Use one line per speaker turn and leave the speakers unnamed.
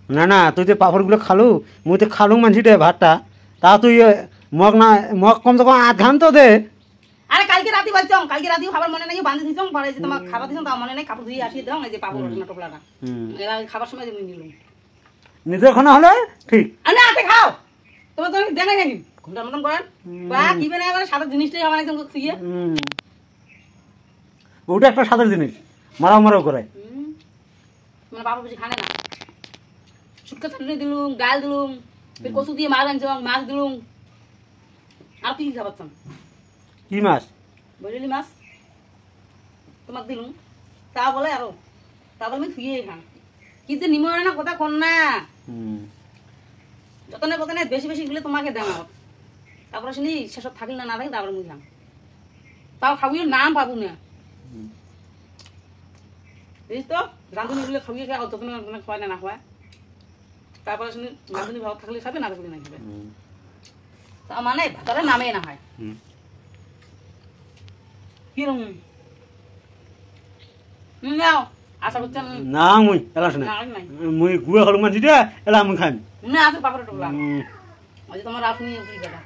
না না তুই তো পাপড়গুলো খালু মুই তো খালু মানছি দে ভাতটা তা তুই মগ না মগ কমসে কম আধ ঘান তো দে।
আরে কালকে রাতে বলছং কালকে রাতেও খাবার মনে নাই বাঁধি দিছং পরে যে তোমার খাবার দিছং তা মনে নাই কাপড় ধুই আসি দাও এই যে পাপড় না টোপলাটা এরা খাবার সময় যে মুই নিলুম
নিজের খানা হলে ঠিক
আরে আতে খাও তোমার তো দেখাই নাই ঘন্টার মতন করেন বা কি বেনা এবারে সাদা জিনিসটাই আমার একদম খুইয়ে
ওটা একটা সাধারণ জিনিস মারাও মারাও করে
মানে বাবা বুঝি খানে না শুক্কা চাটনি দিলুম ডাল দিলুম ফের কচু দিয়ে মাছ আনছং মাছ দিলুম আর কি খাবারছং
কি মাছ
বলিলি মাছ তোমাক দিলুম তা বলে আরো তা বলে আমি ধুয়ে খাম কি যে নিময় না কথা কোন না যতনে কতনে বেশি বেশি গুলো তোমাকে দেন তারপরে শুনি শেষত থাকিল না না থাকি তারপরে মুই খাম তাও খাবো নাম পাবো না বুঝিস তো রাঁধুনিগুলো খাবিয়ে খাওয়া যতনে খাওয়ায় না না খাওয়ায় তারপরে শুনি রাঁধুনি ভাত থাকলে খাবে না থাকলে না খাবে তা মানে ভাতারে নামে না হয় কিরম নাও আশা করছেন
না মুই এলা শুনে মুই গুয়া হলুম মানছি দে এলা মুই খাই
না আছে পাপড় টোলা ওই যে তোমার আপনি বেটা